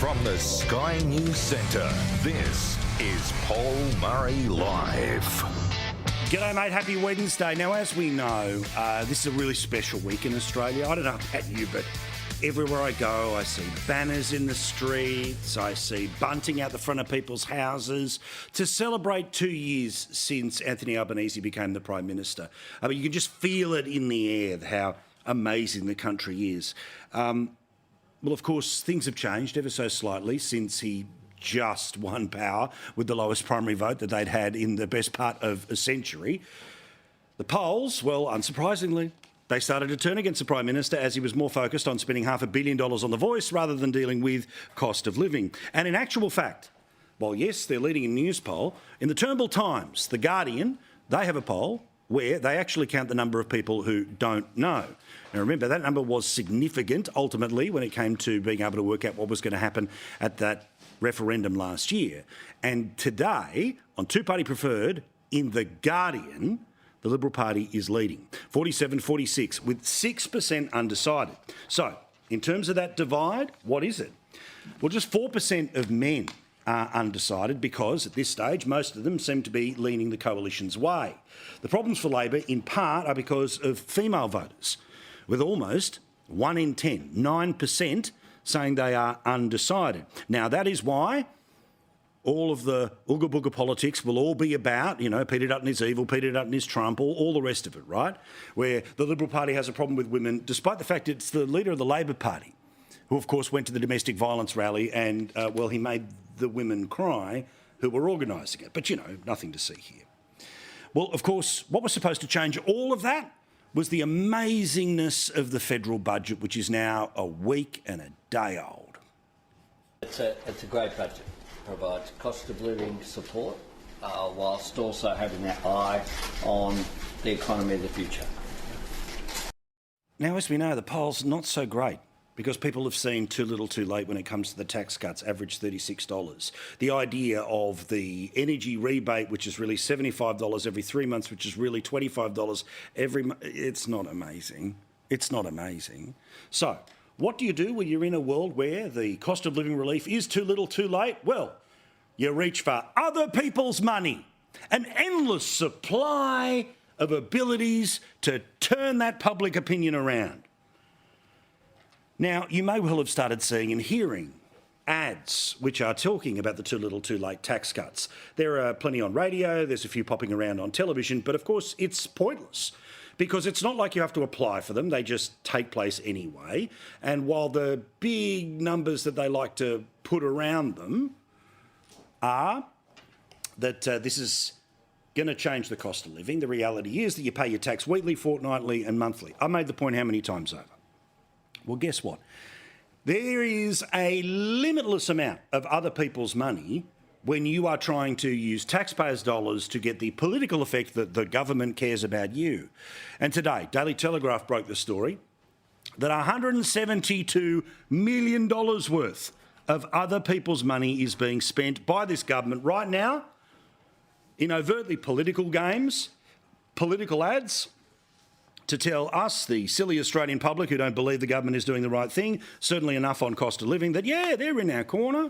From the Sky News Centre, this is Paul Murray Live. G'day, mate. Happy Wednesday. Now, as we know, this is a really special week in Australia. I don't know about you, but everywhere I go, I see banners in the streets. I see bunting out the front of people's houses to celebrate 2 years since Anthony Albanese became the Prime Minister. I mean, you can just feel it in the air, how amazing the country is. Well, of course, things have changed ever so slightly since he just won power with the lowest primary vote that they'd had in the best part of a century. The polls, well, unsurprisingly, they started to turn against the Prime Minister as he was more focused on spending $500 million on The Voice rather than dealing with cost of living. And in actual fact, while yes, they're leading a news poll, in the Turnbull Times, The Guardian, they have a poll where they actually count the number of people who don't know. Now remember, that number was significant ultimately when it came to being able to work out what was going to happen at that referendum last year. And today, on two-party preferred, in The Guardian, the Liberal Party is leading, 47-46, with 6% undecided. So, in terms of that divide, what is it? Well, just 4% of men are undecided because, at this stage, most of them seem to be leaning the coalition's way. The problems for Labor, in part, are because of female voters, with almost 1 in 10, 9%, saying they are undecided. Now, that is why all of the ooga booga politics will all be about, you know, Peter Dutton is evil, Peter Dutton is Trump, all the rest of it, right? Where the Liberal Party has a problem with women, despite the fact it's the leader of the Labor Party, who, of course, went to the domestic violence rally and, well, he made the women cry who were organising it. But, you know, nothing to see here. Well, of course, what was supposed to change all of that was the amazingness of the federal budget, which is now a week and a day old. It's a great budget. Provides cost of living support whilst also having that eye on the economy of the future. Now, as we know, the poll's not so great because people have seen too little too late when it comes to the tax cuts, average $36. The idea of the energy rebate, which is really $75 every 3 months, which is really $25 every month, it's not amazing. It's not amazing. So, what do you do when you're in a world where the cost of living relief is too little too late? Well, you reach for other people's money, an endless supply of abilities to turn that public opinion around. Now, you may well have started seeing and hearing ads which are talking about the too little too late tax cuts. There are plenty on radio, there's a few popping around on television, but of course it's pointless because it's not like you have to apply for them, they just take place anyway. And while the big numbers that they like to put around them are that this is going to change the cost of living, the reality is that you pay your tax weekly, fortnightly and monthly. I made the point how many times over? Well, guess what? There is a limitless amount of other people's money when you are trying to use taxpayers' dollars to get the political effect that the government cares about you. And today, Daily Telegraph broke the story that $172 million worth of other people's money is being spent by this government right now in overtly political games, political ads, to tell us, the silly Australian public who don't believe the government is doing the right thing, certainly enough on cost of living, that, yeah, they're in our corner.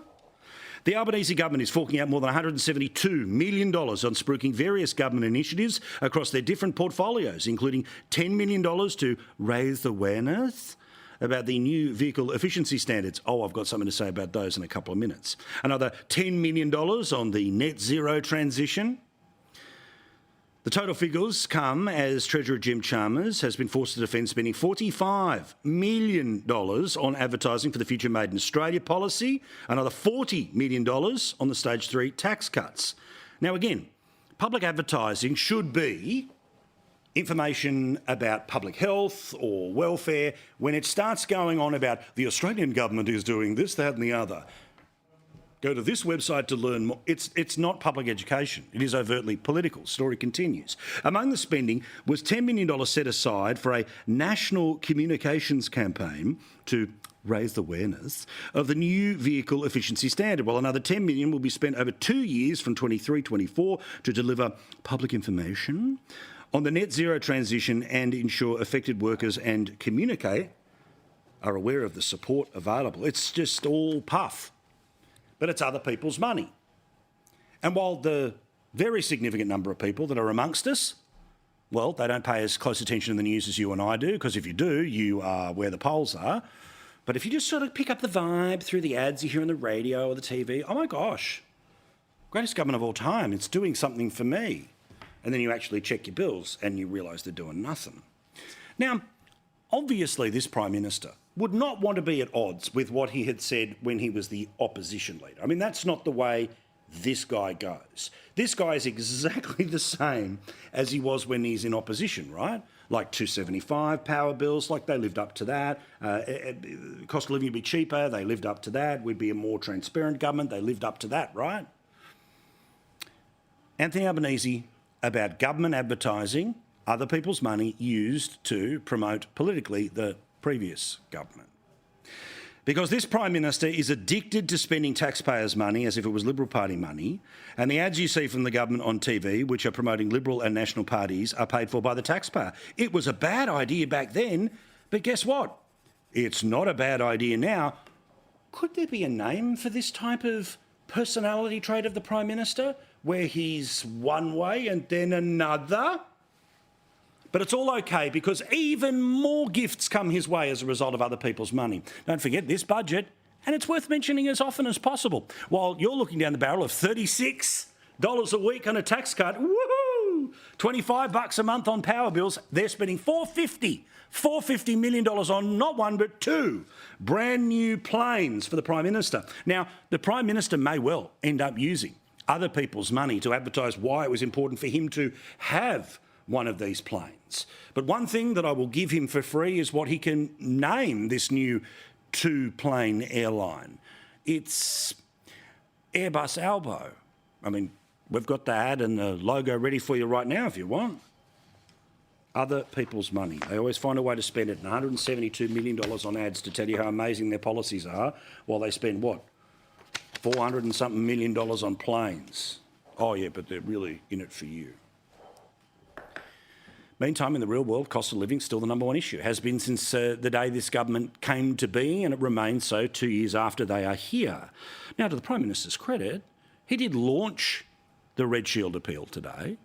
The Albanese government is forking out more than $172 million on spruiking various government initiatives across their different portfolios, including $10 million to raise awareness about the new vehicle efficiency standards. Oh, I've got something to say about those in a couple of minutes. Another $10 million on the net zero transition. The total figures come as Treasurer Jim Chalmers has been forced to defend spending $45 million on advertising for the Future Made in Australia policy, another $40 million on the Stage 3 tax cuts. Now again, public advertising should be information about public health or welfare. When it starts going on about the Australian government is doing this, that and the other, go to this website to learn more. It's not public education. It is overtly political. Story continues. Among the spending was $10 million set aside for a national communications campaign to raise awareness of the new vehicle efficiency standard, while another $10 million will be spent over 2 years from 23-24 to deliver public information on the net zero transition and ensure affected workers and communicate are aware of the support available. It's just all puff. but it's other people's money. And while the very significant number of people that are amongst us, well, they don't pay as close attention to the news as you and I do, because if you do, you are where the polls are. But if you just sort of pick up the vibe through the ads you hear on the radio or the TV, oh my gosh, greatest government of all time, it's doing something for me. And then you actually check your bills and you realise they're doing nothing. Now, obviously this Prime Minister would not want to be at odds with what he had said when he was the opposition leader. I mean, that's not the way this guy goes. This guy is exactly the same as he was when he's in opposition, right? Like 275 power bills, like they lived up to that. Cost of living would be cheaper, they lived up to that. We'd be a more transparent government, they lived up to that, right? Anthony Albanese about government advertising, other people's money used to promote politically the previous government. Because this Prime Minister is addicted to spending taxpayers' money as if it was Liberal Party money, and the ads you see from the government on TV, which are promoting Liberal and National parties, are paid for by the taxpayer. It was a bad idea back then, but guess what? It's not a bad idea now. Could there be a name for this type of personality trait of the Prime Minister, where he's one way and then another? But it's all okay because even more gifts come his way as a result of other people's money. Don't forget this budget, and it's worth mentioning as often as possible. While you're looking down the barrel of $36 a week on a tax cut, woohoo! $25 a month on power bills, they're spending $450 million on not one but two brand new planes for the Prime Minister. Now, the Prime Minister may well end up using other people's money to advertise why it was important for him to have one of these planes. But one thing that I will give him for free is what he can name this new two-plane airline. It's Airbus Albo. I mean, we've got the ad and the logo ready for you right now if you want. Other people's money. They always find a way to spend it. And $172 million on ads to tell you how amazing their policies are, while they spend, what, 400 and something million dollars on planes. Oh, yeah, but they're really in it for you. Meantime, in the real world, cost of living is still the number one issue. It has been since the day this government came to be, and it remains so 2 years after they are here. Now, to the Prime Minister's credit, he did launch the Red Shield appeal today.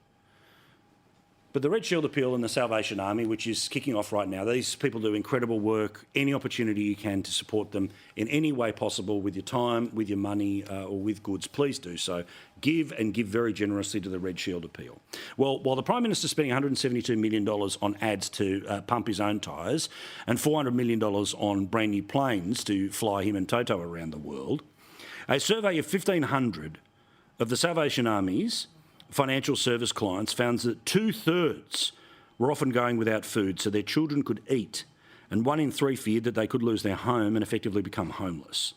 But the Red Shield appeal and the Salvation Army, which is kicking off right now, these people do incredible work. Any opportunity you can to support them in any way possible, with your time, with your money, or with goods, please do so. Give, and give very generously to the Red Shield appeal. Well, while the Prime Minister's spending $172 million on ads to pump his own tyres and $400 million on brand new planes to fly him and Toto around the world, a survey of 1,500 of the Salvation Army's financial service clients found that 2/3 were often going without food so their children could eat, and 1 in 3 feared that they could lose their home and effectively become homeless.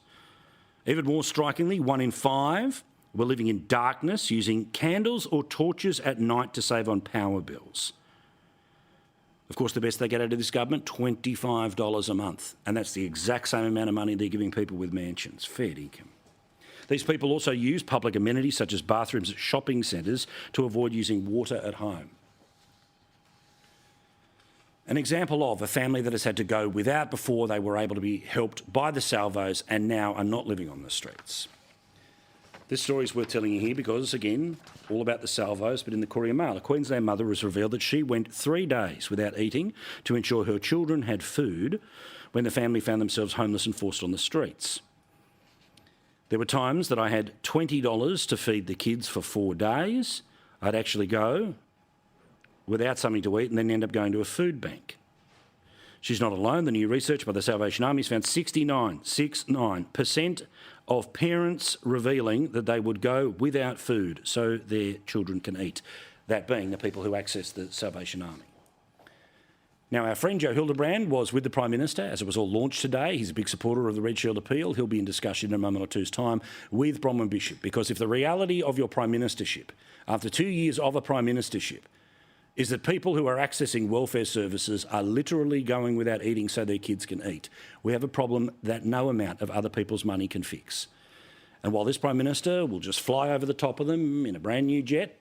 Even more strikingly, 1 in 5 were living in darkness, using candles or torches at night to save on power bills. Of course, the best they get out of this government, $25 a month, and that's the exact same amount of money they're giving people with mansions. Fair income. These people also use public amenities such as bathrooms at shopping centres to avoid using water at home. An example of a family that has had to go without before they were able to be helped by the Salvos and now are not living on the streets. This story is worth telling you here because, again, all about the Salvos, but in the Courier Mail, a Queensland mother has revealed that she went 3 days without eating to ensure her children had food when the family found themselves homeless and forced on the streets. There were times that I had $20 to feed the kids for 4 days. I'd actually go without something to eat and then end up going to a food bank. She's not alone. The new research by the Salvation Army has found 69% of parents revealing that they would go without food so their children can eat, that being the people who access the Salvation Army. Now, our friend Joe Hildebrand was with the Prime Minister as it was all launched today. He's a big supporter of the Red Shield appeal. He'll be in discussion in a moment or two's time with Bronwyn Bishop, because if the reality of your Prime Ministership, after 2 years of a Prime Ministership, is that people who are accessing welfare services are literally going without eating so their kids can eat, we have a problem that no amount of other people's money can fix. And while this Prime Minister will just fly over the top of them in a brand new jet,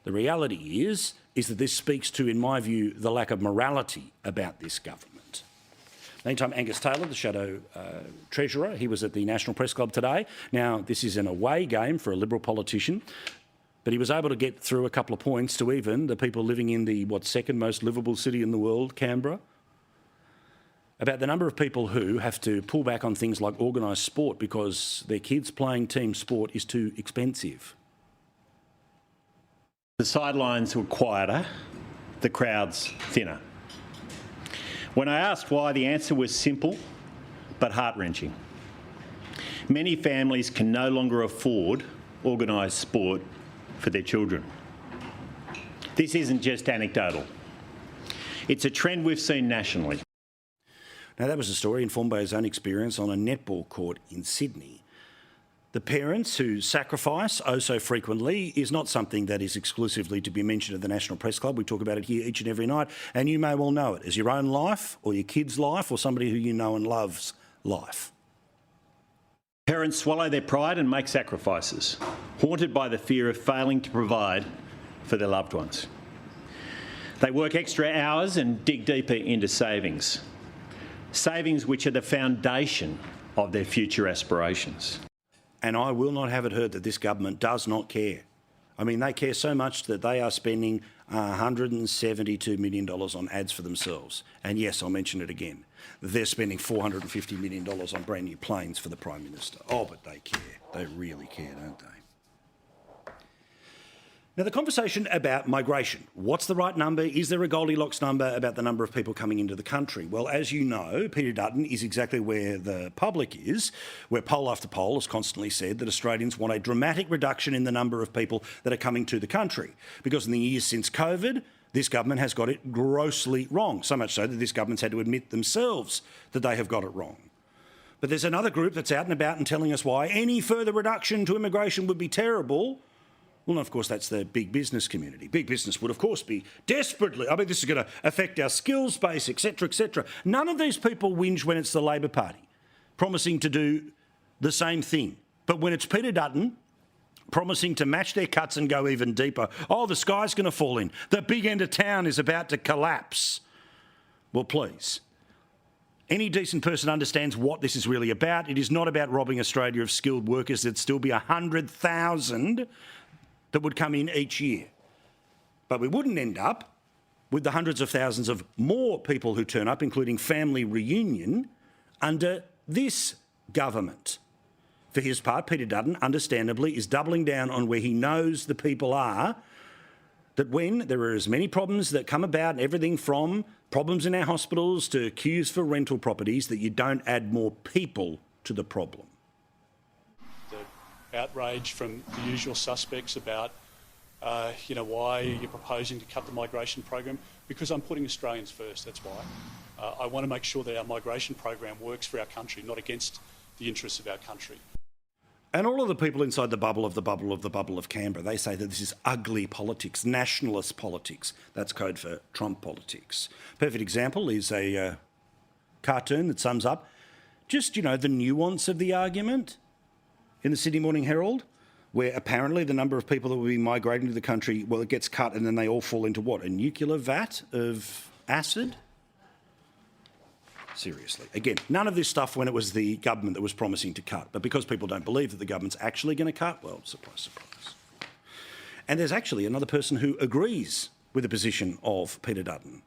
the reality is that this speaks to, in my view, the lack of morality about this government. Meantime, Angus Taylor, the shadow Treasurer, he was at the National Press Club today. Now, this is an away game for a Liberal politician, but he was able to get through a couple of points to even the people living in the, second most livable city in the world, Canberra, about the number of people who have to pull back on things like organised sport because their kids playing team sport is too expensive. The sidelines were quieter, the crowds thinner. When I asked why, the answer was simple but heart-wrenching. Many families can no longer afford organised sport for their children. This isn't just anecdotal. It's a trend we've seen nationally. Now, that was a story informed by his own experience on a netball court in Sydney. The parents who sacrifice so frequently is not something that is exclusively to be mentioned at the National Press Club. We talk about it here each and every night, and you may well know it as your own life or your kid's life or somebody who you know and love's life. Parents swallow their pride and make sacrifices, haunted by the fear of failing to provide for their loved ones. They work extra hours and dig deeper into savings which are the foundation of their future aspirations. And I will not have it heard that this government does not care. I mean, they care so much that they are spending $172 million on ads for themselves. And yes, I'll mention it again. They're spending $450 million on brand new planes for the Prime Minister. Oh, but they care. They really care, don't they? Now, the conversation about migration. What's the right number? Is there a Goldilocks number about the number of people coming into the country? Well, as you know, Peter Dutton is exactly where the public is, where poll after poll has constantly said that Australians want a dramatic reduction in the number of people that are coming to the country. Because in the years since COVID, this government has got it grossly wrong, so much so that this government's had to admit themselves that they have got it wrong. But there's another group that's out and about and telling us why any further reduction to immigration would be terrible. Well, of course, that's the big business community. Big business would, of course, be desperately, this is going to affect our skills base, etc., etc. None of these people whinge when it's the Labor Party promising to do the same thing. But when it's Peter Dutton promising to match their cuts and go even deeper, the sky's going to fall in. The big end of town is about to collapse. Well, please. Any decent person understands what this is really about. It is not about robbing Australia of skilled workers. There'd still be 100,000 that would come in each year. But we wouldn't end up with the hundreds of thousands of more people who turn up, including family reunion, under this government. For his part, Peter Dutton, understandably, is doubling down on where he knows the people are, that when there are as many problems that come about, everything from problems in our hospitals to queues for rental properties, that you don't add more people to the problem. Outrage from the usual suspects about, why you're proposing to cut the migration program. Because I'm putting Australians first, that's why. I want to make sure that our migration program works for our country, not against the interests of our country. And all of the people inside the bubble of the bubble of the bubble of Canberra, they say that this is ugly politics, nationalist politics. That's code for Trump politics. Perfect example is a cartoon that sums up just, the nuance of the argument in the Sydney Morning Herald, where apparently the number of people that will be migrating to the country, it gets cut and then they all fall into what? A nuclear vat of acid? Seriously. Again, none of this stuff when it was the government that was promising to cut. But because people don't believe that the government's actually going to cut, well, surprise, surprise. And there's actually another person who agrees with the position of Peter Dutton.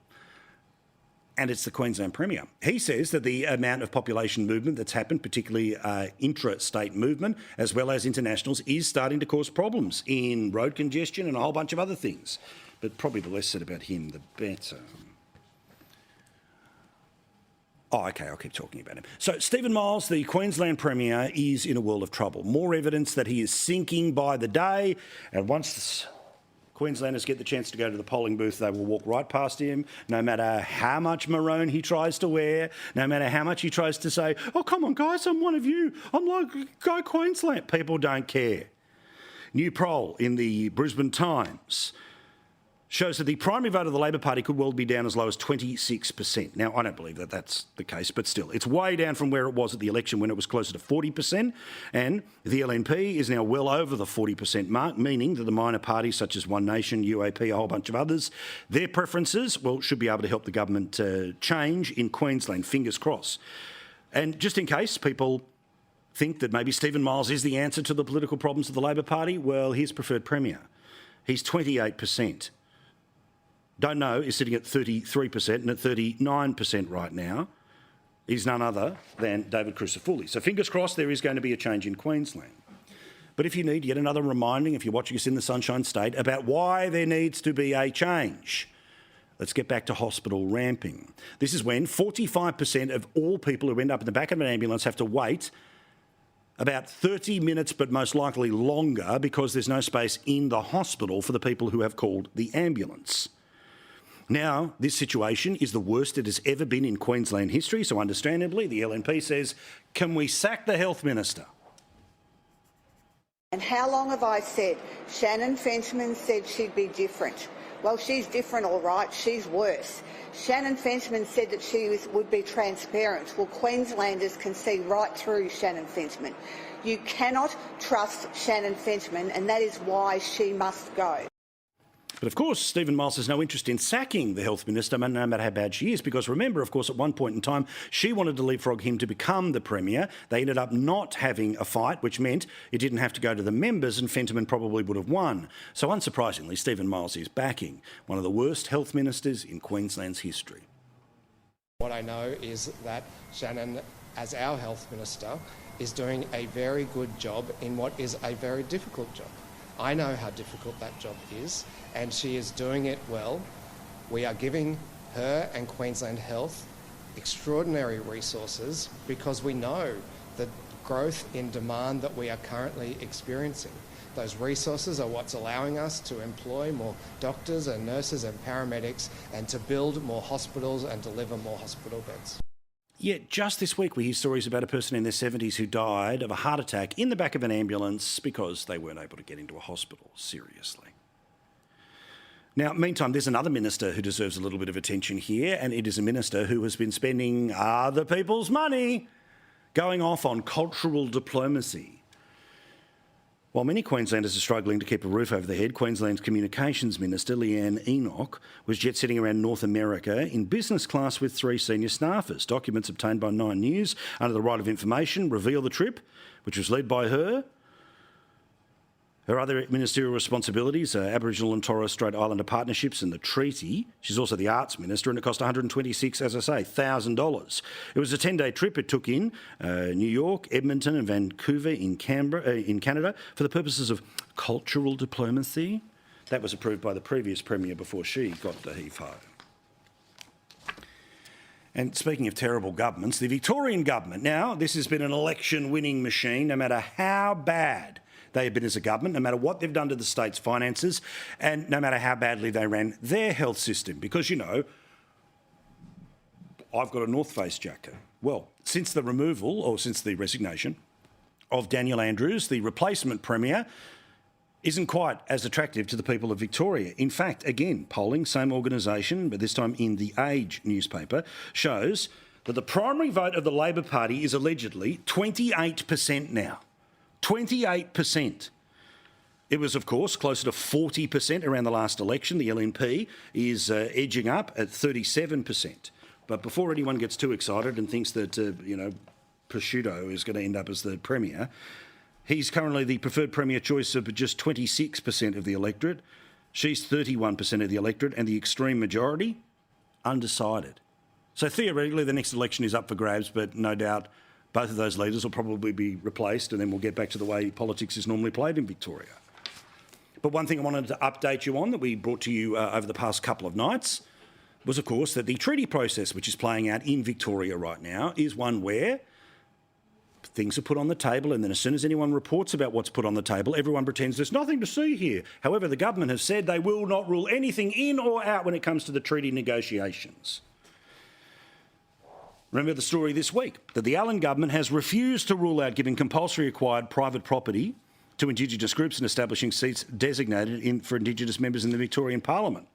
And it's the Queensland Premier. He says that the amount of population movement that's happened, particularly intra-state movement, as well as internationals, is starting to cause problems in road congestion and a whole bunch of other things. But probably the less said about him, the better. OK, I'll keep talking about him. So Steven Miles, the Queensland Premier, is in a world of trouble. More evidence that he is sinking by the day. And once Queenslanders get the chance to go to the polling booth, they will walk right past him, no matter how much maroon he tries to wear, no matter how much he tries to say, oh, come on, guys, I'm one of you. I'm like, go Queensland. People don't care. New poll in the Brisbane Times. shows that the primary vote of the Labor Party could well be down as low as 26%. Now, I don't believe that that's the case, but still, it's way down from where it was at the election when it was closer to 40%, and the LNP is now well over the 40% mark, meaning that the minor parties such as One Nation, UAP, a whole bunch of others, their preferences, well, should be able to help the government change in Queensland, fingers crossed. And just in case people think that maybe Steven Miles is the answer to the political problems of the Labor Party, well, he's preferred premier. He's 28%. Don't Know is sitting at 33% and at 39% right now. He's none other than David Crucifulli. So fingers crossed there is going to be a change in Queensland. But if you need yet another reminding, if you're watching us in the Sunshine State, about why there needs to be a change, let's get back to hospital ramping. This is when 45% of all people who end up in the back of an ambulance have to wait about 30 minutes, but most likely longer, because there's no space in the hospital for the people who have called the ambulance. Now, this situation is the worst it has ever been in Queensland history, so understandably, the LNP says, can we sack the health minister? And how long have I said? Shannon Fenchman said she'd be different. Well, she's different, all right. She's worse. Shannon Fenchman said that she would be transparent. Well, Queenslanders can see right through Shannon Fenchman. You cannot trust Shannon Fenchman, and that is why she must go. But of course, Steven Miles has no interest in sacking the health minister, no matter how bad she is, because remember, of course, at one point in time, she wanted to leapfrog him to become the premier. They ended up not having a fight, which meant it didn't have to go to the members, and Fentiman probably would have won. So unsurprisingly, Steven Miles is backing one of the worst health ministers in Queensland's history. What I know is that Shannon, as our health minister, is doing a very good job in what is a very difficult job. I know how difficult that job is, and she is doing it well. We are giving her and Queensland Health extraordinary resources because we know the growth in demand that we are currently experiencing. Those resources are what's allowing us to employ more doctors and nurses and paramedics and to build more hospitals and deliver more hospital beds. Yet just this week we hear stories about a person in their 70s who died of a heart attack in the back of an ambulance because they weren't able to get into a hospital. Seriously. Now, meantime, there's another minister who deserves a little bit of attention here, and it is a minister who has been spending other people's money going off on cultural diplomacy. While many Queenslanders are struggling to keep a roof over their head, Queensland's Communications Minister, Leanne Enoch, was jet-setting around North America in business class with 3 senior staffers. Documents obtained by 9 News under the right of information reveal the trip, which was led by her. Her other ministerial responsibilities are Aboriginal and Torres Strait Islander partnerships and the treaty. She's also the arts minister, and it cost $126,000, as I say, $1,000. It was a 10-day trip. It took in New York, Edmonton and Vancouver in Canada for the purposes of cultural diplomacy. That was approved by the previous premier before she got the heave-ho. And speaking of terrible governments, the Victorian government, now, this has been an election-winning machine, no matter how bad they have been as a government, no matter what they've done to the state's finances, and no matter how badly they ran their health system. Because, you know, I've got a North Face jacket. Well, since the removal, or since the resignation, of Daniel Andrews, the replacement premier, isn't quite as attractive to the people of Victoria. In fact, again, polling, same organisation, but this time in the Age newspaper, shows that the primary vote of the Labor Party is allegedly 28% now. 28%. It was, of course, closer to 40% around the last election. The LNP is edging up at 37%. But before anyone gets too excited and thinks that, Prosciutto is going to end up as the premier, he's currently the preferred premier choice of just 26% of the electorate. She's 31% of the electorate, and the extreme majority, undecided. So theoretically, the next election is up for grabs, but no doubt both of those leaders will probably be replaced, and then we'll get back to the way politics is normally played in Victoria. But one thing I wanted to update you on that we brought to you over the past couple of nights was, of course, that the treaty process, which is playing out in Victoria right now, is one where things are put on the table, and then as soon as anyone reports about what's put on the table, everyone pretends there's nothing to see here. However, the government has said they will not rule anything in or out when it comes to the treaty negotiations. Remember the story this week, that the Allen government has refused to rule out giving compulsory acquired private property to Indigenous groups and establishing seats designated for Indigenous members in the Victorian Parliament.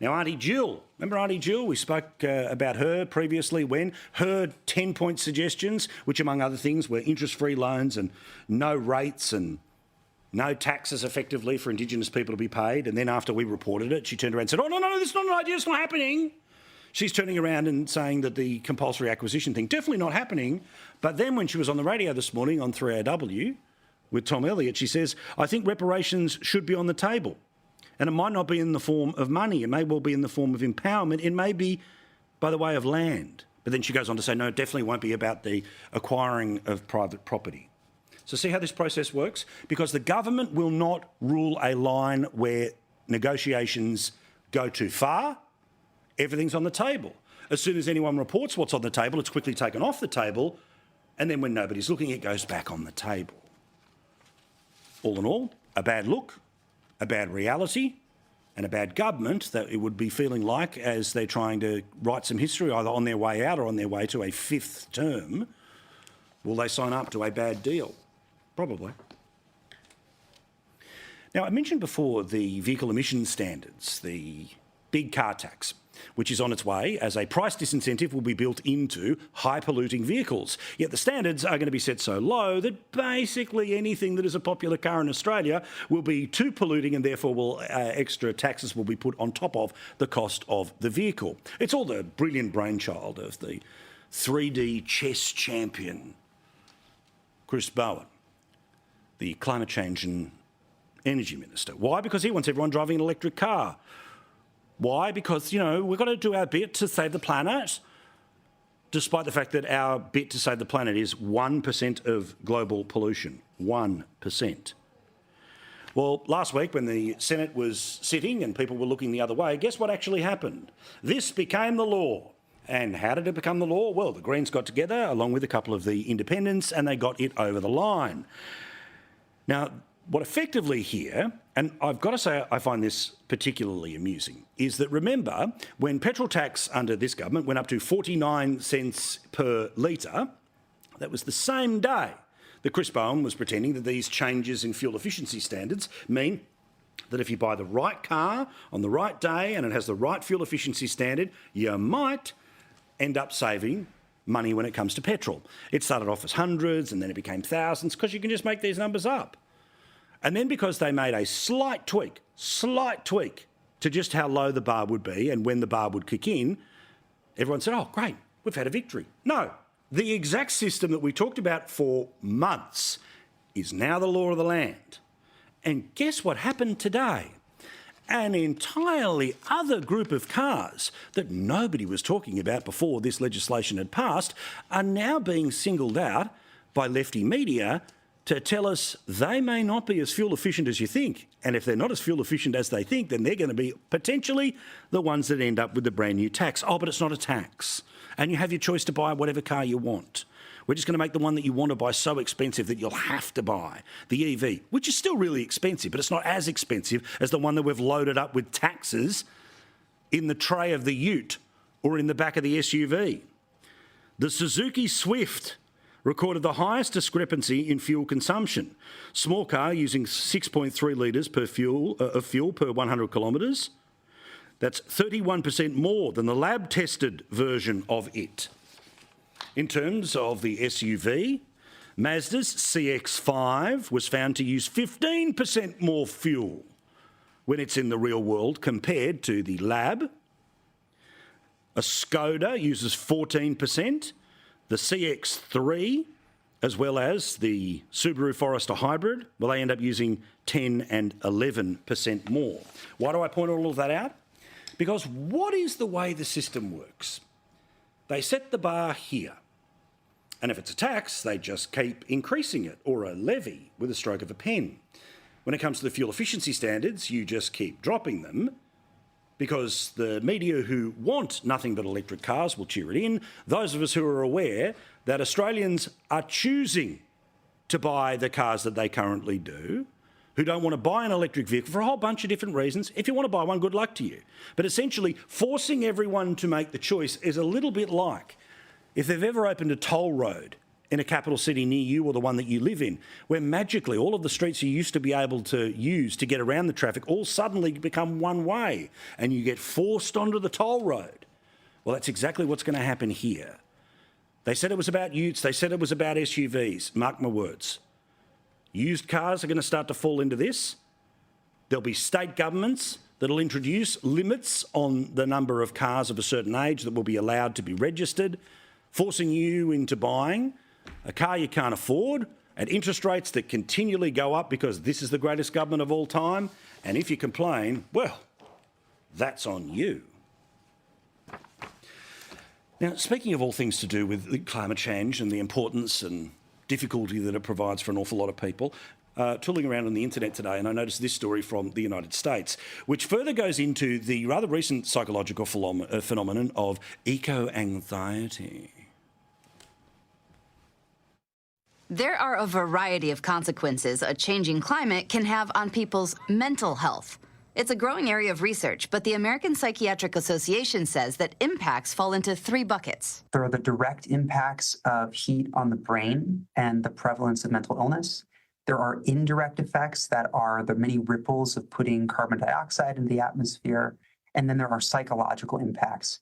Now, Auntie Jill, remember Auntie Jill? We spoke about her previously when her 10-point suggestions, which among other things were interest-free loans and no rates and no taxes effectively for Indigenous people to be paid. And then after we reported it, she turned around and said, oh, no, this is not an idea, it's not happening. She's turning around and saying that the compulsory acquisition thing, definitely not happening. But then when she was on the radio this morning on 3AW with Tom Elliott, she says, I think reparations should be on the table. And it might not be in the form of money. It may well be in the form of empowerment. It may be by the way of land. But then she goes on to say, no, it definitely won't be about the acquiring of private property. So see how this process works? Because the government will not rule a line where negotiations go too far. Everything's on the table. As soon as anyone reports what's on the table, it's quickly taken off the table. And then when nobody's looking, it goes back on the table. All in all, a bad look, a bad reality, and a bad government that it would be feeling like as they're trying to write some history, either on their way out or on their way to a 5th term. Will they sign up to a bad deal? Probably. Now, I mentioned before the vehicle emission standards, the big car tax, which is on its way as a price disincentive will be built into high-polluting vehicles. Yet the standards are going to be set so low that basically anything that is a popular car in Australia will be too polluting and therefore extra taxes will be put on top of the cost of the vehicle. It's all the brilliant brainchild of the 3D chess champion, Chris Bowen, the climate change and energy minister. Why? Because he wants everyone driving an electric car. Why? Because, we've got to do our bit to save the planet, despite the fact that our bit to save the planet is 1% of global pollution. 1%. Well, last week when the Senate was sitting and people were looking the other way, guess what actually happened? This became the law. And how did it become the law? Well, the Greens got together along with a couple of the independents and they got it over the line. Now, what effectively here, and I've got to say I find this particularly amusing, is that remember when petrol tax under this government went up to 49 cents per litre, that was the same day that Chris Bowen was pretending that these changes in fuel efficiency standards mean that if you buy the right car on the right day and it has the right fuel efficiency standard, you might end up saving money when it comes to petrol. It started off as hundreds and then it became thousands because you can just make these numbers up. And then because they made a slight tweak to just how low the bar would be and when the bar would kick in, everyone said, oh, great, we've had a victory. No, the exact system that we talked about for months is now the law of the land. And guess what happened today? An entirely other group of cars that nobody was talking about before this legislation had passed are now being singled out by lefty media to tell us they may not be as fuel efficient as you think. And if they're not as fuel efficient as they think, then they're going to be potentially the ones that end up with the brand new tax. Oh, but it's not a tax. And you have your choice to buy whatever car you want. We're just going to make the one that you want to buy so expensive that you'll have to buy the EV, which is still really expensive, but it's not as expensive as the one that we've loaded up with taxes in the tray of the ute or in the back of the SUV. The Suzuki Swift recorded the highest discrepancy in fuel consumption. Small car using 6.3 litres of fuel per 100 kilometres. That's 31% more than the lab-tested version of it. In terms of the SUV, Mazda's CX-5 was found to use 15% more fuel when it's in the real world compared to the lab. A Skoda uses 14%. The CX-3, as well as the Subaru Forester Hybrid, well, they end up using 10 and 11% more. Why do I point all of that out? Because what is the way the system works? They set the bar here. And if it's a tax, they just keep increasing it, or a levy with a stroke of a pen. When it comes to the fuel efficiency standards, you just keep dropping them because the media who want nothing but electric cars will cheer it in. Those of us who are aware that Australians are choosing to buy the cars that they currently do, who don't want to buy an electric vehicle for a whole bunch of different reasons. If you want to buy one, good luck to you. But essentially, forcing everyone to make the choice is a little bit like if they've ever opened a toll road in a capital city near you or the one that you live in, where magically all of the streets you used to be able to use to get around the traffic all suddenly become one way and you get forced onto the toll road. Well, that's exactly what's going to happen here. They said it was about utes. They said it was about SUVs. Mark my words. Used cars are going to start to fall into this. There'll be state governments that'll introduce limits on the number of cars of a certain age that will be allowed to be registered, forcing you into buying a car you can't afford at interest rates that continually go up because this is the greatest government of all time. And if you complain, well, that's on you. Now, speaking of all things to do with climate change and the importance and difficulty that it provides for an awful lot of people, tooling around on the internet today, and I noticed this story from the United States, which further goes into the rather recent psychological phenomenon of eco-anxiety. There are a variety of consequences a changing climate can have on people's mental health. It's a growing area of research, but the American Psychiatric Association says that impacts fall into 3 buckets. There are the direct impacts of heat on the brain and the prevalence of mental illness. There are indirect effects that are the many ripples of putting carbon dioxide into the atmosphere. And then there are psychological impacts.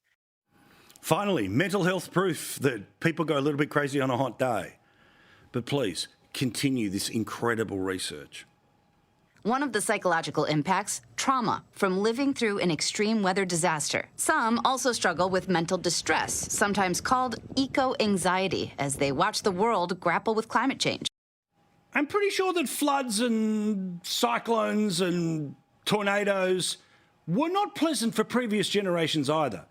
Finally, mental health proof that people go a little bit crazy on a hot day. But please, continue this incredible research. One of the psychological impacts, trauma from living through an extreme weather disaster. Some also struggle with mental distress, sometimes called eco-anxiety, as they watch the world grapple with climate change. I'm pretty sure that floods and cyclones and tornadoes were not pleasant for previous generations either.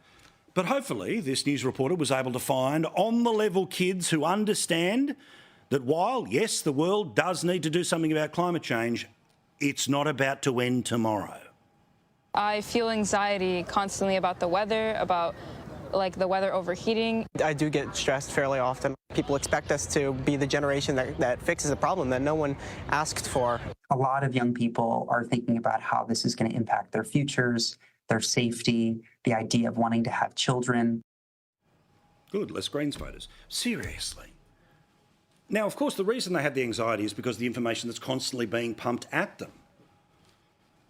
But hopefully this news reporter was able to find on-the-level kids who understand that while, yes, the world does need to do something about climate change, it's not about to end tomorrow. I feel anxiety constantly about the weather, about the weather overheating. I do get stressed fairly often. People expect us to be the generation that fixes a problem that no one asked for. A lot of young people are thinking about how this is going to impact their futures, their safety, the idea of wanting to have children. Good, less Greens voters. Seriously. Now, of course, the reason they have the anxiety is because of the information that's constantly being pumped at them.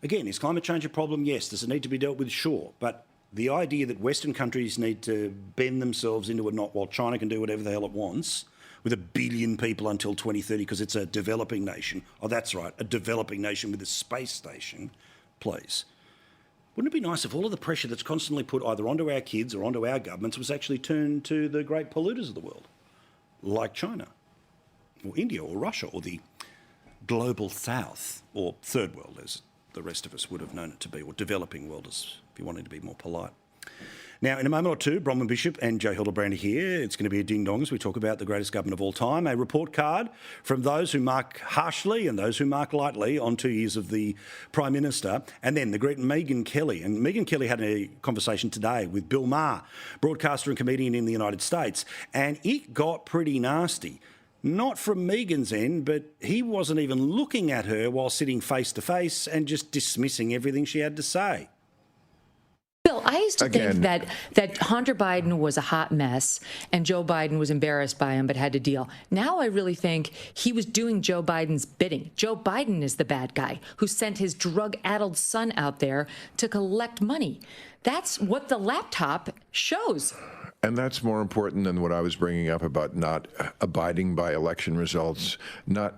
Again, is climate change a problem? Yes. Does it need to be dealt with? Sure. But the idea that Western countries need to bend themselves into a knot while China can do whatever the hell it wants with 1 billion people until 2030 because it's a developing nation. Oh, that's right, a developing nation with a space station. Please. Wouldn't it be nice if all of the pressure that's constantly put either onto our kids or onto our governments was actually turned to the great polluters of the world, like China or India or Russia or the global south or third world, as the rest of us would have known it to be, or developing world, as if you wanted to be more polite. Now, in a moment or two, Bronwyn Bishop and Joe Hildebrand are here. It's going to be a ding-dong as we talk about the greatest government of all time. A report card from those who mark harshly and those who mark lightly on 2 years of the Prime Minister. And then the great Megyn Kelly. And Megyn Kelly had a conversation today with Bill Maher, broadcaster and comedian in the United States. And it got pretty nasty. Not from Megyn's end, but he wasn't even looking at her while sitting face-to-face and just dismissing everything she had to say. Bill, I used to think that Hunter Biden was a hot mess and Joe Biden was embarrassed by him but had to deal. Now I really think he was doing Joe Biden's bidding. Joe Biden is the bad guy who sent his drug-addled son out there to collect money. That's what the laptop shows. And that's more important than what I was bringing up about not abiding by election results, not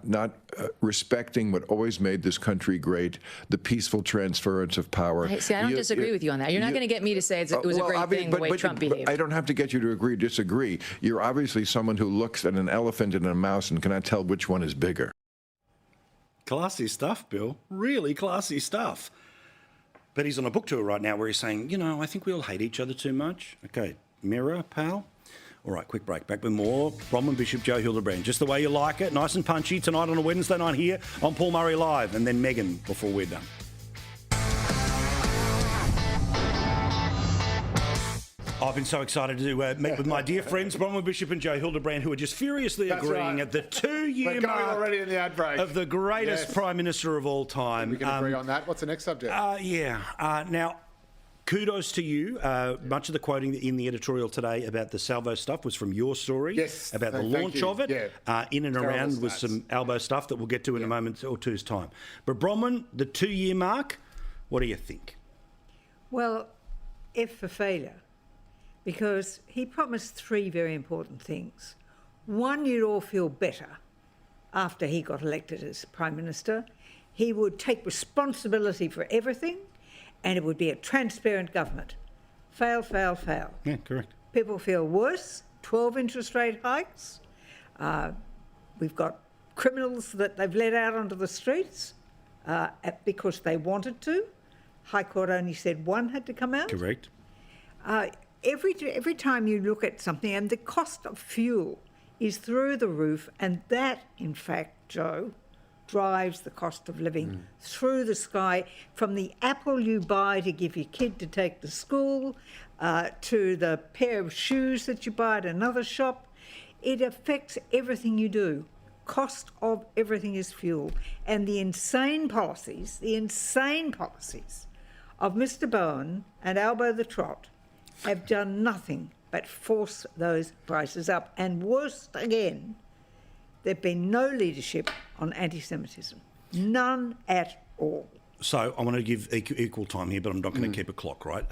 respecting what always made this country great, the peaceful transference of power. See, I don't disagree with you on that. You're not going to get me to say it was a great thing the way Trump behaved. I don't have to get you to agree, disagree. You're obviously someone who looks at an elephant and a mouse and cannot tell which one is bigger. Classy stuff, Bill. Really classy stuff. But he's on a book tour right now where he's saying, you know, I think we all hate each other too much. Okay. Mirror, pal. All right, quick break. Back with more. Bronwyn Bishop, Joe Hildebrand. Just the way you like it. Nice and punchy tonight on a Wednesday night here on Paul Murray Live. And then Megyn before we're done. I've been so excited to meet with my dear friends, Bronwyn Bishop and Joe Hildebrand, who are just furiously agreeing at the 2-year mark already in the ad break. Of the greatest Prime Minister of all time. We can agree on that. What's the next subject? Now, kudos to you. Much of the quoting in the editorial today about the salvo stuff was from your story. Yes, about the thank launch you. of it. Yeah. In and Terrible around with stats. some elbow stuff that we'll get to in a moment or two's time. But Bronwyn, the 2-year mark, what do you think? Well, F for failure, because he promised 3 very important things. One, you'd all feel better after he got elected as Prime Minister. He would take responsibility for everything, and it would be a transparent government. Fail, fail, fail. Yeah, correct. People feel worse, 12 interest rate hikes. We've got criminals that they've let out onto the streets because they wanted to. High Court only said 1 had to come out. Correct. Every time you look at something, and the cost of fuel is through the roof, and that, in fact, Joe, drives the cost of living through the sky, from the apple you buy to give your kid to take to school, to the pair of shoes that you buy at another shop. It affects everything you do. Cost of everything is fuel. And the insane policies of Mr. Bowen and Albo the Trot have done nothing but force those prices up. And worse again, there's been no leadership on anti-Semitism. None at all. So I want to give equal time here, but I'm not going to keep a clock, right?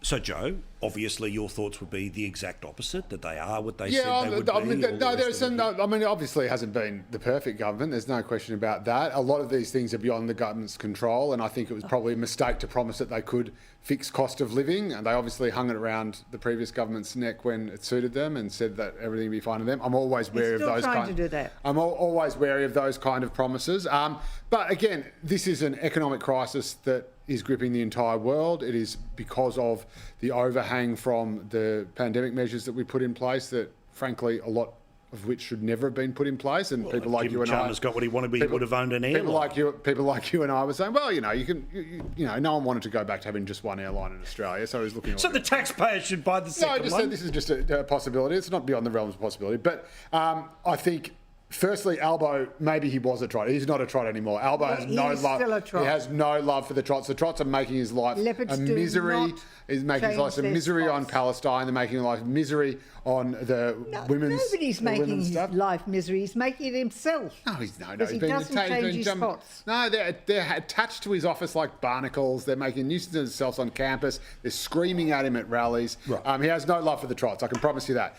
So, Joe, obviously your thoughts would be the exact opposite, that they are what they said they would be. Obviously it hasn't been the perfect government. There's no question about that. A lot of these things are beyond the government's control, and I think it was probably a mistake to promise that they could fix cost of living, and they obviously hung it around the previous government's neck when it suited them and said that everything would be fine with them. I'm always wary of those I'm always wary of those kind of promises. But again, this is an economic crisis that is gripping the entire world. It is because of the overhang from the pandemic measures that we put in place that, frankly, a lot of which should never have been put in place. And people like you and Chalmers got what he wanted, he would have owned an airline. People like you and I were saying, well, no one wanted to go back to having just one airline in Australia, so he was looking. So the taxpayer should buy the second one. This is just a possibility. It's not beyond the realms of possibility. But I think, firstly, Albo, maybe he was a trot. He's not a trot anymore. Albo has no love. Still a trot. He has no love for the trots. The trots are making his life a misery. He's making his life a misery on Palestine. They're making life misery on the women's. Nobody's making his life misery. He's making it himself. No, he's no. He doesn't change his spots. No, they're attached to his office like barnacles. They're making nuisance of themselves on campus. They're screaming at him at rallies. Right. He has no love for the trots. I can promise you that.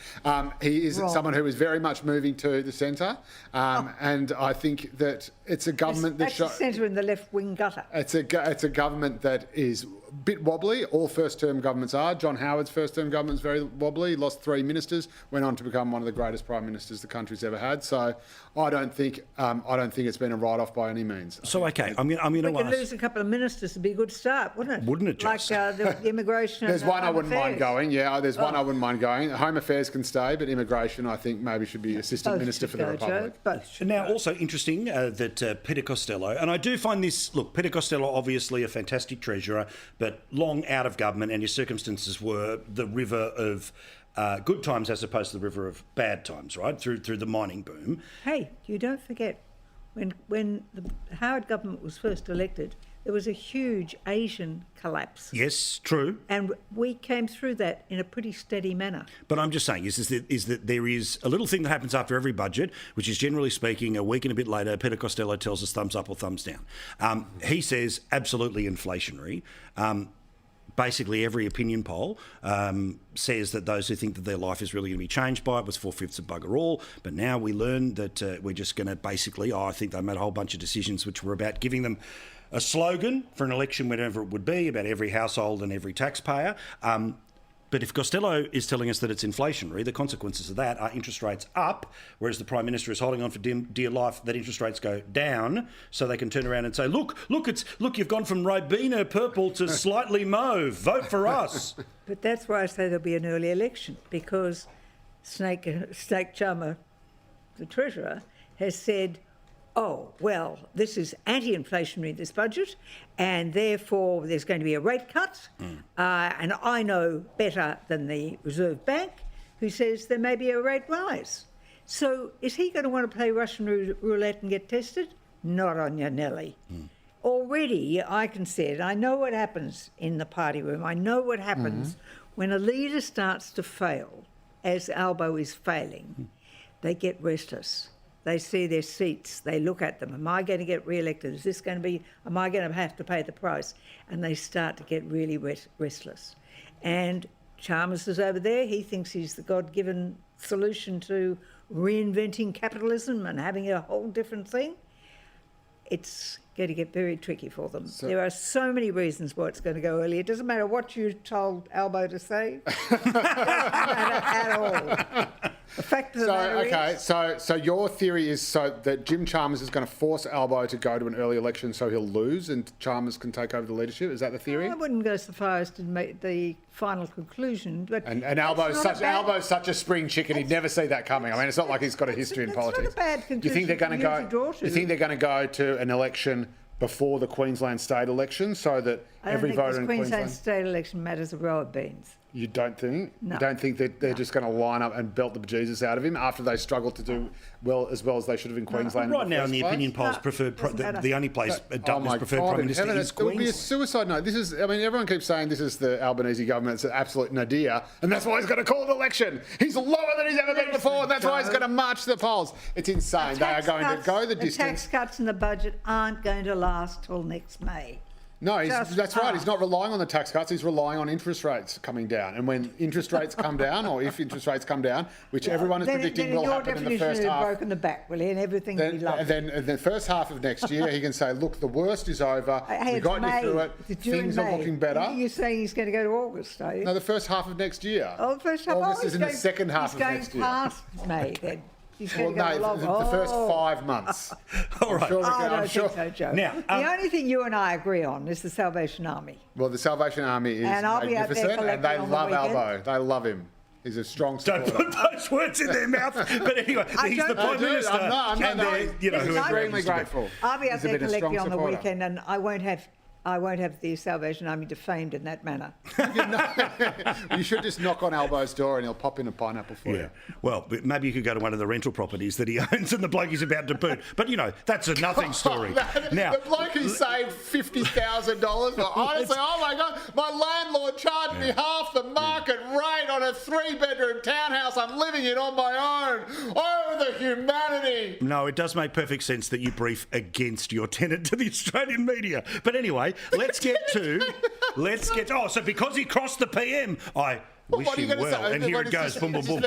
He is someone who is very much moving to the centre, and I think that it's a government that's the centre in the left-wing gutter. It's a government that is a bit wobbly. All first-term governments are. John Howard's first-term government is very wobbly. He lost 3 ministers, went on to become one of the greatest prime ministers the country's ever had. So I don't think it's been a write-off by any means. So okay, I'm going to ask. We could lose a couple of ministers to be a good start, wouldn't it? Wouldn't it just? Like the immigration. There's and one I wouldn't mind going. Yeah, there's one I wouldn't mind going. Home Affairs can stay, but immigration, I think, maybe should be Assistant Minister for the Republic. Now, also interesting that Peter Costello, and I do find this, look, Peter Costello, obviously a fantastic treasurer, but long out of government, and his circumstances were the river of good times as opposed to the river of bad times, right, through the mining boom. Hey, you don't forget, when the Howard government was first elected, there was a huge Asian collapse. Yes, true. And we came through that in a pretty steady manner. But I'm just saying is that there is a little thing that happens after every budget, which is generally speaking a week and a bit later, Peter Costello tells us thumbs up or thumbs down. He says absolutely inflationary. Basically, every opinion poll says that those who think that their life is really going to be changed by it was 4/5 of bugger all. But now we learn that we're just going to basically, I think they made a whole bunch of decisions which were about giving them a slogan for an election, whenever it would be, about every household and every taxpayer. But if Costello is telling us that it's inflationary, the consequences of that are interest rates up, whereas the Prime Minister is holding on for dear life that interest rates go down, so they can turn around and say, look, you've gone from Ribena purple to slightly mauve. Vote for us. But that's why I say there'll be an early election, because Snake Charmer, the Treasurer, has said, oh, well, this is anti-inflationary, this budget, and therefore there's going to be a rate cut. And I know better than the Reserve Bank, who says there may be a rate rise. So is he going to want to play Russian roulette and get tested? Not on your Nelly. already I can see it. I know what happens in the party room. I know what happens when a leader starts to fail, as Albo is failing. They get restless. They see their seats. They look at them. Am I going to get re-elected? Is this going to be, am I going to have to pay the price? And they start to get really restless. And Chalmers is over there. He thinks he's the God-given solution to reinventing capitalism and having a whole different thing. It's going to get very tricky for them. There are so many reasons why it's going to go early. It doesn't matter what you told Albo to say. It doesn't matter at all. The fact of the matter is... So your theory is that Jim Chalmers is going to force Albo to go to an early election so he'll lose and Chalmers can take over the leadership? Is that the theory? I wouldn't go so far as to make the final conclusion. But and Albo's such a spring chicken, he'd never see that coming. I mean, it's not like he's got a history in politics. It's not a bad conclusion. Do you think they're going to go? Do you think they're going to go to an election before the Queensland state election so that every voter in Queensland... Queensland state election matters a row of beans. You don't think? No. You don't think that they're just going to line up and belt the bejesus out of him after they struggled to do well as they should have in Queensland? Right now, in the opinion polls, the only place Dutton's preferred Prime Minister is Queensland. It would be a suicide note. This is, I mean, everyone keeps saying this is the Albanese government. It's an absolute nadir, and that's why he's going to call an election. He's lower than he's ever been before, and that's why he's going to march to the polls. It's insane. They are going to go the distance. The tax cuts in the budget aren't going to last till next May. No, that's right. He's not relying on the tax cuts. He's relying on interest rates coming down. And when interest rates come down, or if interest rates come down, which everyone is predicting will happen in the first half. Broken the back, will he? And everything will be lovely. Then in the first half of next year, he can say, look, the worst is over. We got you through it. Things are looking better. You're saying he's going to go to August, are you? No, the first half of next year. Oh, the first half. August is in the second half of next year. He's going past May, then. Well, no, the first 5 months. All right. I don't think so, Joe. Now, the only thing you and I agree on is the Salvation Army. Well, the Salvation Army is magnificent, and they love Albo. They love him. He's a strong supporter. Don't put those words in their mouth. But anyway, he's the Prime Minister. I'm extremely grateful. I'll be out there collecting on the weekend, and I won't have the Salvation Army defamed in that manner. You should just knock on Albo's door and he'll pop in a pineapple for you. Well, maybe you could go to one of the rental properties that he owns and the bloke is about to boot. But, that's a nothing story. The bloke who saved $50,000. Honestly, oh my God, my landlord charged me half the market rate on a 3-bedroom townhouse I'm living in on my own. Oh, the humanity. No, it does make perfect sense that you brief against your tenant to the Australian media. But anyway, let's get so because he crossed the PM, I wish him well, and here it goes, boom, boom, boom.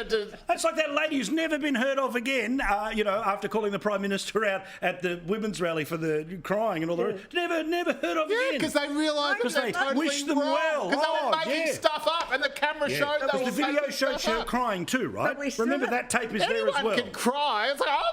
That's like that lady who's never been heard of again, after calling the Prime Minister out at the women's rally for the crying and all the rest. Never heard of again. Yeah, because they realised that they totally wish them well. Because they were making stuff up, and the camera showed they were the video showed her crying too, right? Remember that tape is there as well. Anyone can cry. It's like, oh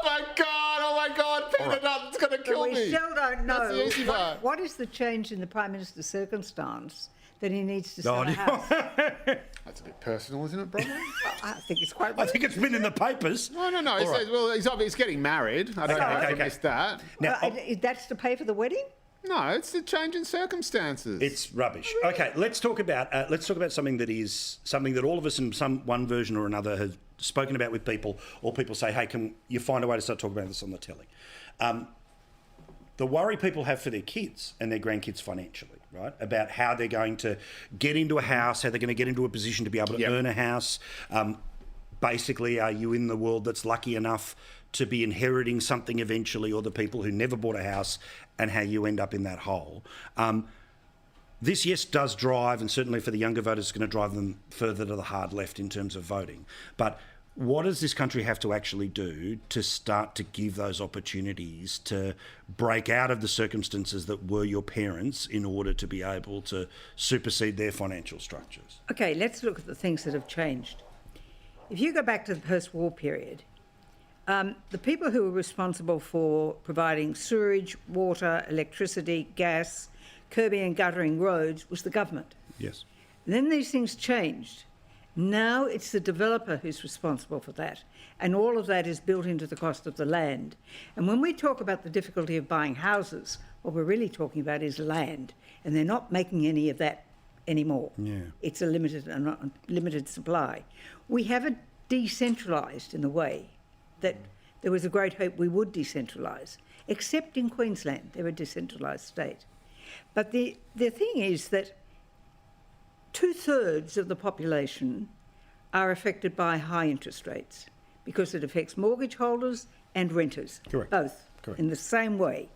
my God, Peter Dutton's going to kill me. We still don't know. That's the easy part. What is the change in the Prime Minister's circumstance that he needs to sell a house? That's a bit personal, isn't it, brother? I think it's quite. I think it's been in the papers. No. Right. Well, he's getting married. I don't know if he missed that. Now, that's to pay for the wedding? No, it's the change in circumstances. It's rubbish. Really? Okay, let's talk about something that all of us in one version or another have spoken about with people, or people say, hey, can you find a way to start talking about this on the telly? The worry people have for their kids and their grandkids financially, right? About how they're going to get into a house, how they're going to get into a position to be able to earn a house. Basically, are you in the world that's lucky enough to be inheriting something eventually, or the people who never bought a house, and how you end up in that hole? This, yes, does drive, and certainly for the younger voters, it's going to drive them further to the hard left in terms of voting. But what does this country have to actually do to start to give those opportunities to break out of the circumstances that were your parents in order to be able to supersede their financial structures? Okay, let's look at the things that have changed. If you go back to the post-war period, the people who were responsible for providing sewerage, water, electricity, gas, curbing and guttering roads was the government. Yes. And then these things changed. Now it's the developer who's responsible for that, and all of that is built into the cost of the land. And when we talk about the difficulty of buying houses, what we're really talking about is land, and they're not making any of that anymore. Yeah. It's a limited supply. We have it decentralised in the way that there was a great hope we would decentralise, except in Queensland. They're a decentralised state. But the thing is that 2/3 of the population are affected by high interest rates because it affects mortgage holders and renters, both in the same way.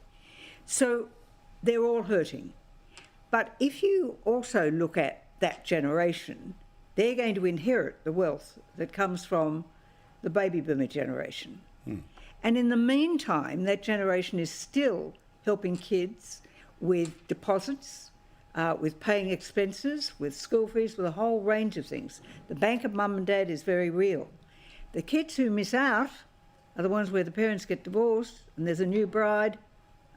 So they're all hurting. But if you also look at that generation, they're going to inherit the wealth that comes from the baby boomer generation. And in the meantime, that generation is still helping kids with deposits, with paying expenses, with school fees, with a whole range of things. The bank of mum and dad is very real. The kids who miss out are the ones where the parents get divorced and there's a new bride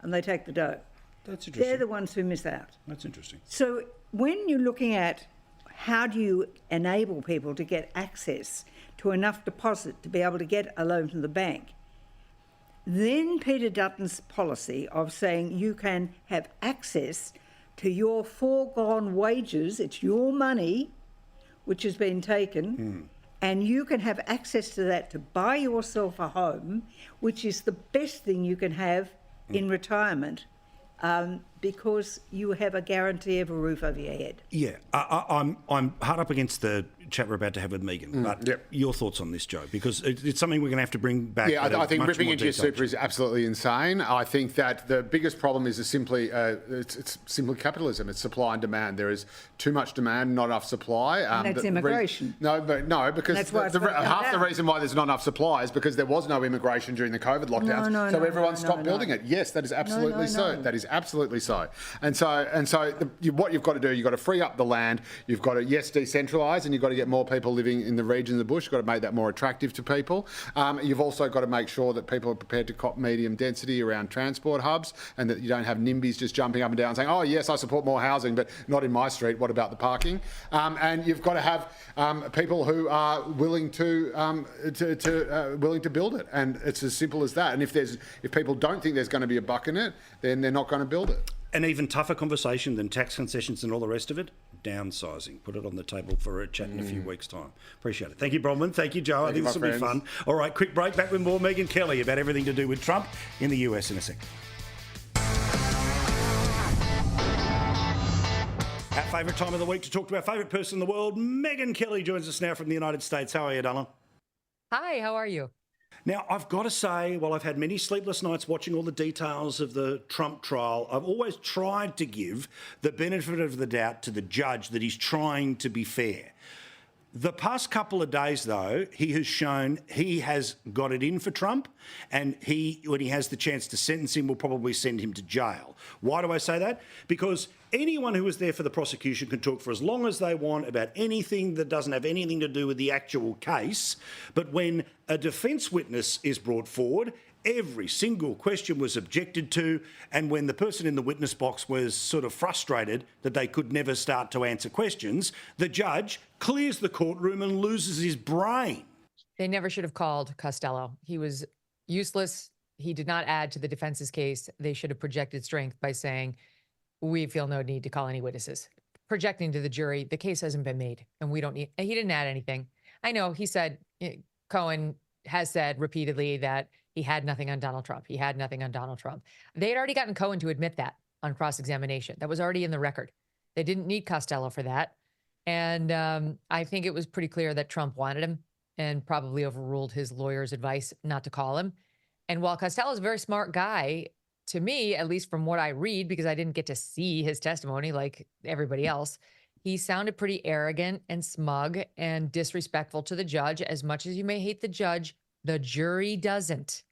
and they take the dough. That's interesting. They're the ones who miss out. That's interesting. So when you're looking at how do you enable people to get access to enough deposit to be able to get a loan from the bank, then Peter Dutton's policy of saying you can have access to your foregone wages, it's your money which has been taken, and you can have access to that to buy yourself a home, which is the best thing you can have in retirement, because you have a guarantee of a roof over your head. Yeah, I'm hard up against the chat we're about to have with Megyn, but your thoughts on this, Joe, because it's something we're going to have to bring back. Yeah, I think ripping into your detail. super is absolutely insane. I think that the biggest problem is simply it's simply capitalism. It's supply and demand. There is too much demand, not enough supply. And that's immigration. No, because That's why half the reason why there's not enough supply is because there was no immigration during the COVID lockdowns. So everyone stopped building it. Yes, that is absolutely so. That is absolutely so. And so what you've got to do, you've got to free up the land. You've got to decentralise, and you've got to get more people living in the region of the bush. You've got to make that more attractive to people. You've also got to make sure that people are prepared to cop medium density around transport hubs, and that you don't have NIMBYs just jumping up and down saying, "Oh yes, I support more housing, but not in my street. What about the parking?" And you've got to have people who are willing to build it, and it's as simple as that. And if people don't think there's going to be a buck in it, then they're not going to build it. An even tougher conversation than tax concessions and all the rest of it, downsizing. Put it on the table for a chat in a few weeks' time. Appreciate it. Thank you, Bronwyn. Thank you, Joe. I think this will be fun. All right, quick break. Back with more Megyn Kelly about everything to do with Trump in the US in a second. Our favourite time of the week to talk to our favourite person in the world, Megyn Kelly, joins us now from the United States. How are you, darling? Hi, how are you? Now, I've got to say, while I've had many sleepless nights watching all the details of the Trump trial, I've always tried to give the benefit of the doubt to the judge that he's trying to be fair. The past couple of days, though, he has shown he has got it in for Trump, and when he has the chance to sentence him, will probably send him to jail. Why do I say that? Because anyone who was there for the prosecution can talk for as long as they want about anything that doesn't have anything to do with the actual case, but when a defence witness is brought forward, every single question was objected to, and when the person in the witness box was sort of frustrated that they could never start to answer questions, the judge clears the courtroom and loses his brain. They never should have called Costello. He was useless. He did not add to the defense's case. They should have projected strength by saying, we feel no need to call any witnesses. Projecting to the jury, the case hasn't been made, and we don't need, he didn't add anything. I know he said, Cohen has said repeatedly that he had nothing on Donald Trump. He had nothing on Donald Trump. They had already gotten Cohen to admit that on cross-examination. That was already in the record. They didn't need Costello for that. And I think it was pretty clear that Trump wanted him and probably overruled his lawyer's advice not to call him. And while Costello is a very smart guy, to me, at least from what I read, because I didn't get to see his testimony like everybody else, he sounded pretty arrogant and smug and disrespectful to the judge. As much as you may hate the judge, the jury doesn't.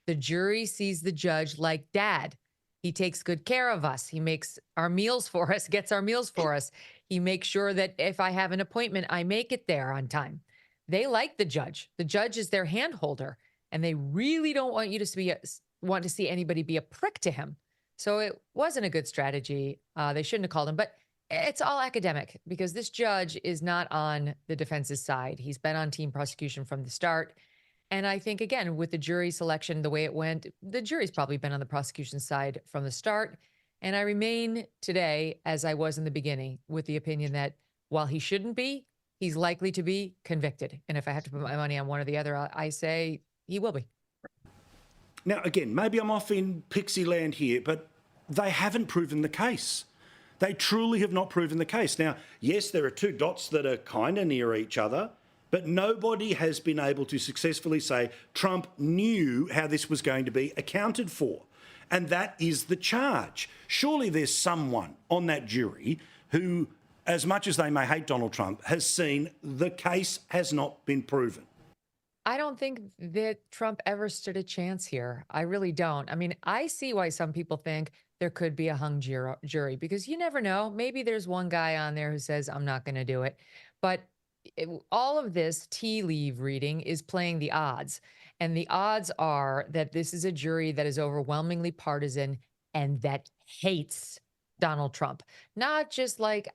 The jury sees the judge like dad. He takes good care of us. He makes our meals for us, gets our meals for us. He makes sure that if I have an appointment, I make it there on time. They like the judge. The judge is their hand holder, and they really don't want you to want to see anybody be a prick to him. So it wasn't a good strategy. They shouldn't have called him, but it's all academic because this judge is not on the defense's side. He's been on team prosecution from the start. And I think, again, with the jury selection, the way it went, the jury's probably been on the prosecution side from the start. And I remain today, as I was in the beginning, with the opinion that while he shouldn't be, he's likely to be convicted. And if I have to put my money on one or the other, I say he will be. Now, again, maybe I'm off in pixie land here, but they haven't proven the case. They truly have not proven the case. Now, yes, there are two dots that are kind of near each other, but nobody has been able to successfully say Trump knew how this was going to be accounted for. And that is the charge. Surely there's someone on that jury who, as much as they may hate Donald Trump, has seen the case has not been proven. I don't think that Trump ever stood a chance here. I really don't. I mean, I see why some people think there could be a hung jury because you never know. Maybe there's one guy on there who says, I'm not going to do it. But all of this tea leaf reading is playing the odds. And the odds are that this is a jury that is overwhelmingly partisan and that hates Donald Trump. Not just like,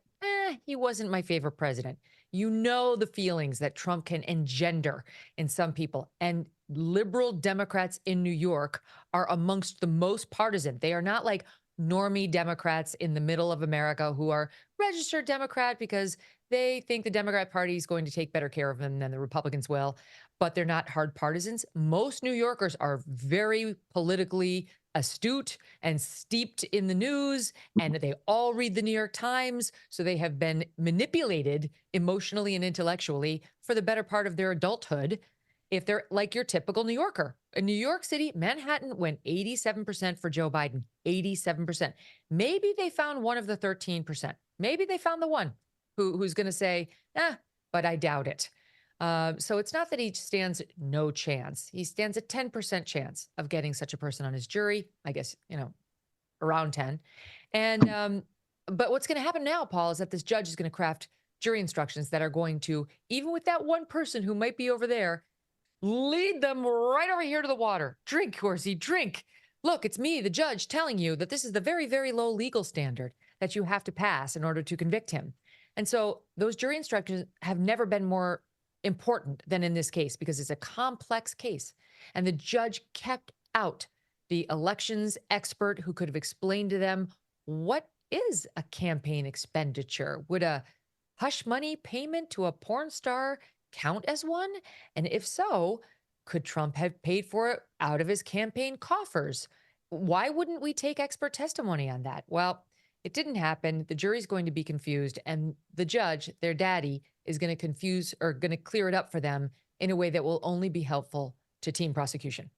he wasn't my favorite president. You know the feelings that Trump can engender in some people. And liberal Democrats in New York are amongst the most partisan. They are not like normie Democrats in the middle of America who are registered Democrat because they think the Democrat Party is going to take better care of them than the Republicans will, but they're not hard partisans. Most New Yorkers are very politically astute and steeped in the news, and they all read the New York Times, so they have been manipulated emotionally and intellectually for the better part of their adulthood if they're like your typical New Yorker. In New York City, Manhattan went 87% for Joe Biden, 87%. Maybe they found one of the 13%. Maybe they found the one who's going to say, but I doubt it. So it's not that he stands no chance. He stands a 10% chance of getting such a person on his jury. I guess, around 10. And but what's going to happen now, Paul, is that this judge is going to craft jury instructions that are going to, even with that one person who might be over there, lead them right over here to the water. Drink, horsey, drink. Look, it's me, the judge, telling you that this is the very, very low legal standard that you have to pass in order to convict him. And so those jury instructions have never been more important than in this case because it's a complex case. And the judge kept out the elections expert who could have explained to them what is a campaign expenditure. Would a hush money payment to a porn star count as one? And if so, could Trump have paid for it out of his campaign coffers? Why wouldn't we take expert testimony on that? Well, it didn't happen. The jury's going to be confused, and the judge, their daddy, is going to confuse or going to clear it up for them in a way that will only be helpful to team prosecution.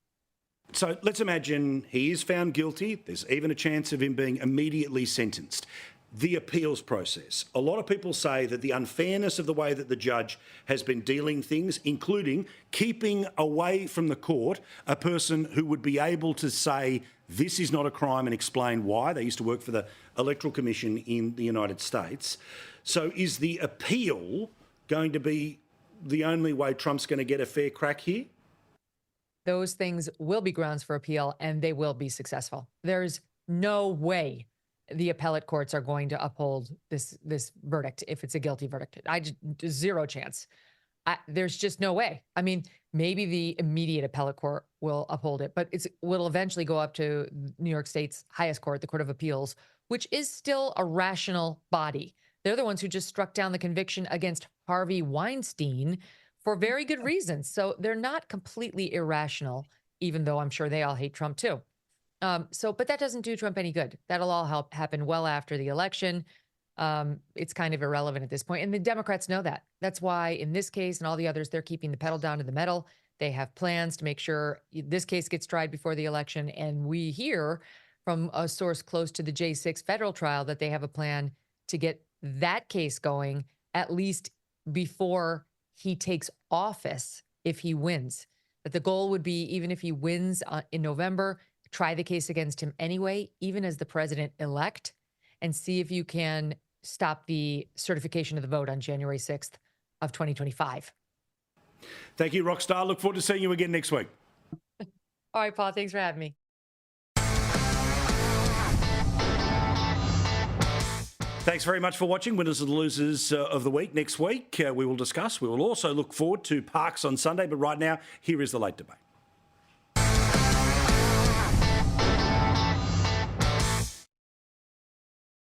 So let's imagine he is found guilty. There's even a chance of him being immediately sentenced. The appeals process. A lot of people say that the unfairness of the way that the judge has been dealing things, including keeping away from the court a person who would be able to say this is not a crime and explain why. They used to work for the Electoral Commission in the United States. So is the appeal going to be the only way Trump's going to get a fair crack here? Those things will be grounds for appeal, and they will be successful. There's no way the appellate courts are going to uphold this verdict if it's a guilty verdict. Zero chance. There's just no way. I mean, maybe the immediate appellate court will uphold it, but will eventually go up to New York State's highest court, the Court of Appeals, which is still a rational body. They're the ones who just struck down the conviction against Harvey Weinstein for very good reasons. So they're not completely irrational, even though I'm sure they all hate Trump too. But that doesn't do Trump any good. That'll all happen well after the election. It's kind of irrelevant at this point. And the Democrats know that. That's why in this case and all the others, they're keeping the pedal down to the metal. They have plans to make sure this case gets tried before the election. And we hear from a source close to the J6 federal trial that they have a plan to get that case going at least before he takes office if he wins. That the goal would be, even if he wins in November, try the case against him anyway, even as the president-elect, and see if you can stop the certification of the vote on January 6th of 2025. Thank you, Rockstar. Look forward to seeing you again next week. All right, Paul, thanks for having me. Thanks very much for watching. Winners and losers of the week. Next week, we will discuss. We will also look forward to Parks on Sunday. But right now, here is the late debate.